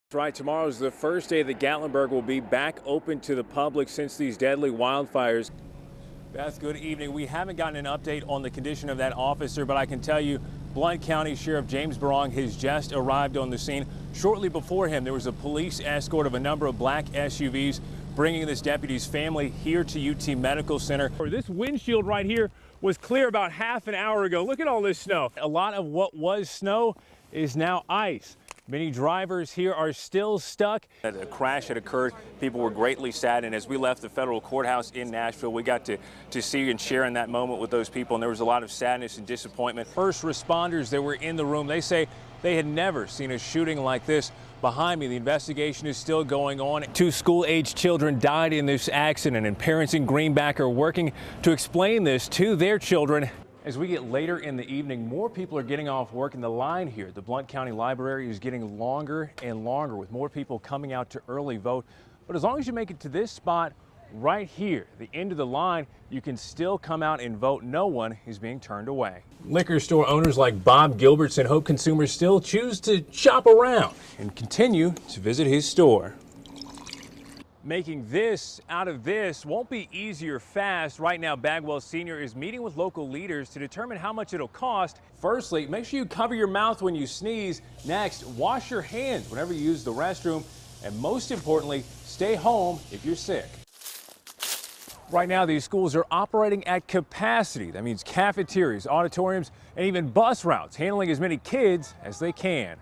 That's right. Tomorrow is the first day that Gatlinburg will be back open to the public since these deadly wildfires. Beth, good evening. We haven't gotten an update on the condition of that officer, but I can tell you Blount County Sheriff James Barong has just arrived on the scene. Shortly before him, there was a police escort of a number of black SUVs bringing this deputy's family here to UT Medical Center. This windshield right here was clear about half an hour ago. Look at all this snow. A lot of what was snow is now ice. Many drivers here are still stuck. A crash had occurred. People were greatly saddened. As we left the federal courthouse in Nashville, we got to see and share in that moment with those people, and there was a lot of sadness and disappointment. First responders that were in the room, they say they had never seen a shooting like this. Behind me, the investigation is still going on. 2 school-aged children died in this accident, and parents in Greenback are working to explain this to their children. As we get later in the evening, more people are getting off work, and the line here at the Blount County Library is getting longer and longer with more people coming out to early vote. But as long as you make it to this spot right here, the end of the line, you can still come out and vote. No one is being turned away. Liquor store owners like Bob Gilbertson hope consumers still choose to shop around and continue to visit his store. Making this out of this won't be easy or fast. Right now, Bagwell Sr. is meeting with local leaders to determine how much it'll cost. Firstly, make sure you cover your mouth when you sneeze. Next, wash your hands whenever you use the restroom. And most importantly, stay home if you're sick. Right now, these schools are operating at capacity. That means cafeterias, auditoriums, and even bus routes, handling as many kids as they can.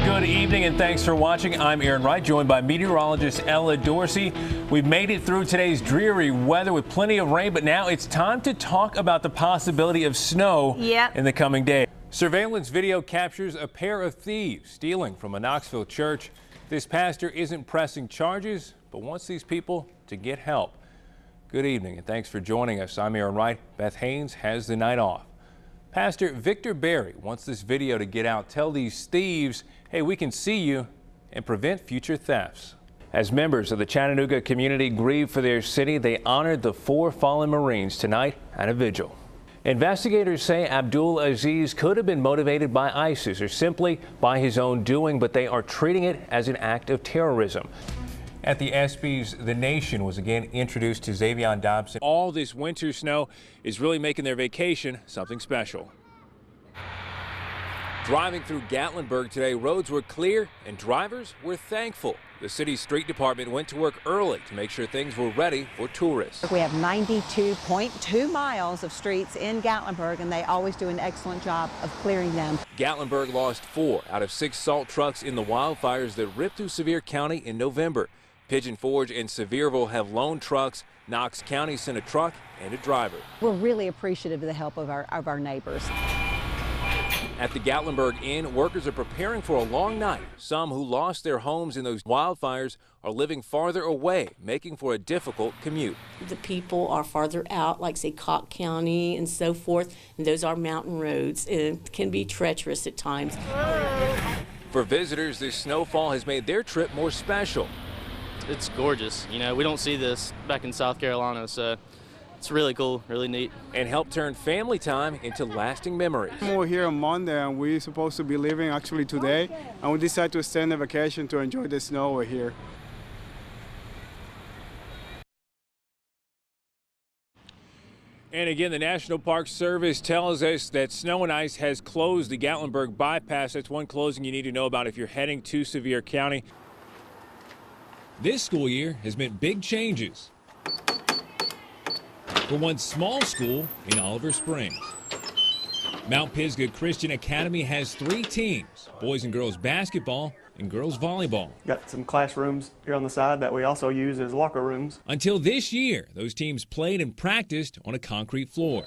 Good evening and thanks for watching. I'm Aaron Wright, joined by meteorologist Ella Dorsey. We've made it through today's dreary weather with plenty of rain, but now it's time to talk about the possibility of snow in the coming day. Surveillance video captures a pair of thieves stealing from a Knoxville church. This pastor isn't pressing charges, but wants these people to get help. Good evening and thanks for joining us. I'm Aaron Wright. Beth Haynes has the night off. Pastor Victor Berry wants this video to get out. Tell these thieves, hey, we can see you, and prevent future thefts. As members of the Chattanooga community grieve for their city, they honored the 4 fallen Marines tonight at a vigil. Investigators say Abdul Aziz could have been motivated by ISIS or simply by his own doing, but they are treating it as an act of terrorism. At the ESPYs, the nation was again introduced to Xavion Dobson. All this winter snow is really making their vacation something special. Driving through Gatlinburg today, roads were clear and drivers were thankful. The city's street department went to work early to make sure things were ready for tourists. We have 92.2 miles of streets in Gatlinburg, and they always do an excellent job of clearing them. Gatlinburg lost 4 out of 6 salt trucks in the wildfires that ripped through Sevier County in November. Pigeon Forge and Sevierville have loaned trucks. Knox County sent a truck and a driver. We're really appreciative of the help of our neighbors. At the Gatlinburg Inn, workers are preparing for a long night. Some who lost their homes in those wildfires are living farther away, making for a difficult commute. The people are farther out, like say Cocke County and so forth, and those are mountain roads and can be treacherous at times. For visitors, this snowfall has made their trip more special. It's gorgeous. You know, we don't see this back in South Carolina, so it's really cool, really neat. And help turn family time into lasting memories. We're here on Monday, and we're supposed to be leaving actually today, and we decided to extend the vacation to enjoy the snow over here. And again, the National Park Service tells us that snow and ice has closed the Gatlinburg bypass. That's one closing you need to know about if you're heading to Sevier County. This school year has meant big changes for one small school in Oliver Springs. Mount Pisgah Christian Academy has 3 teams, boys and girls basketball and girls volleyball. Got some classrooms here on the side that we also use as locker rooms. Until this year, those teams played and practiced on a concrete floor.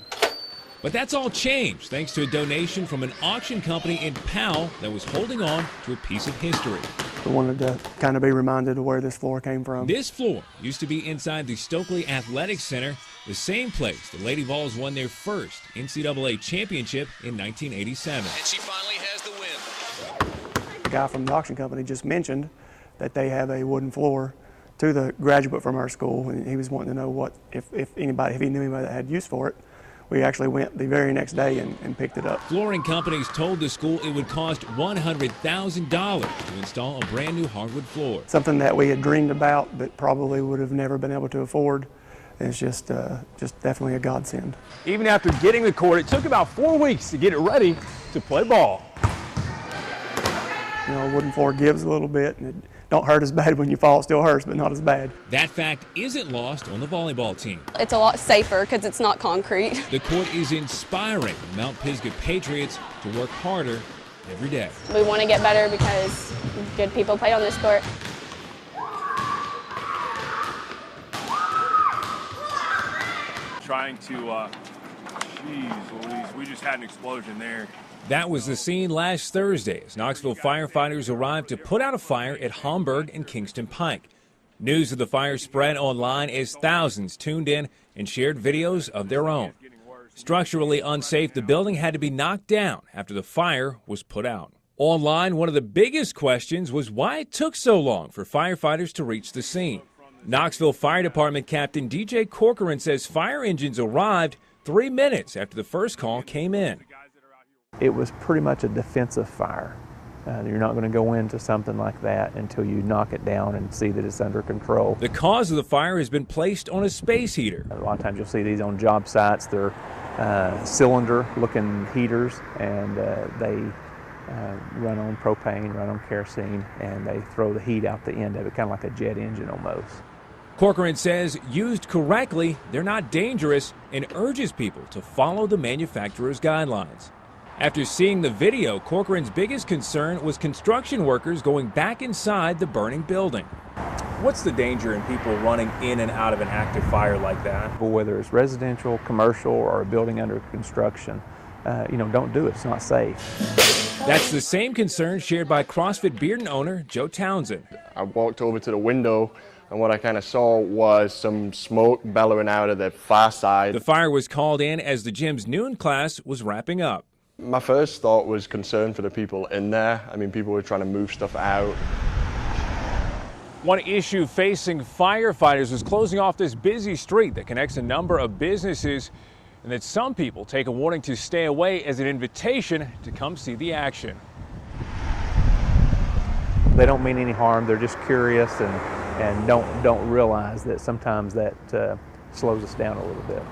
But that's all changed thanks to a donation from an auction company in Powell that was holding on to a piece of history. We wanted to kind of be reminded of where this floor came from. This floor used to be inside the Stokely Athletic Center, the same place the Lady Vols won their first NCAA championship in 1987. And she finally has the win. The guy from the auction company just mentioned that they have a wooden floor to the graduate from our school, and he was wanting to know what if he knew anybody that had use for it. we actually went the very next day and picked it up. Flooring companies told the school it would cost $100,000 to install a brand new hardwood floor. Something that we had dreamed about but probably would have never been able to afford. It's just definitely a godsend. Even after getting the court, it took about 4 weeks to get it ready to play ball. You know, wooden floor gives a little bit, and it don't hurt as bad when you fall. It still hurts, but not as bad. That fact isn't lost on the volleyball team. It's a lot safer because it's not concrete. The court is inspiring the Mount Pisgah Patriots to work harder every day. We want to get better because good people play on this court. Trying to, geez Louise, we just had an explosion there. That was the scene last Thursday as Knoxville firefighters arrived to put out a fire at Homburg and Kingston Pike. News of the fire spread online as thousands tuned in and shared videos of their own. Structurally unsafe, the building had to be knocked down after the fire was put out. Online, one of the biggest questions was why it took so long for firefighters to reach the scene. Knoxville Fire Department Captain DJ Corcoran says fire engines arrived 3 minutes after the first call came in. It was pretty much a defensive fire. You're not going to go into something like that until you knock it down and see that it's under control. The cause of the fire has been placed on a space heater. A lot of times you'll see these on job sites. They're cylinder-looking heaters, and they run on propane, run on kerosene, and they throw the heat out the end of it, kind of like a jet engine almost. Corcoran says used correctly, they're not dangerous and urges people to follow the manufacturer's guidelines. After seeing the video, Corcoran's biggest concern was construction workers going back inside the burning building. What's the danger in people running in and out of an active fire like that? Whether it's residential, commercial, or a building under construction, don't do it. It's not safe. That's the same concern shared by CrossFit Bearden owner Joe Townsend. I walked over to the window, and what I kind of saw was some smoke bellowing out of the far side. The fire was called in as the gym's noon class was wrapping up. My first thought was concern for the people in there. I mean, people were trying to move stuff out. One issue facing firefighters was closing off this busy street that connects a number of businesses, and that some people take a warning to stay away as an invitation to come see the action. They don't mean any harm. They're just curious and don't realize that sometimes that slows us down a little bit.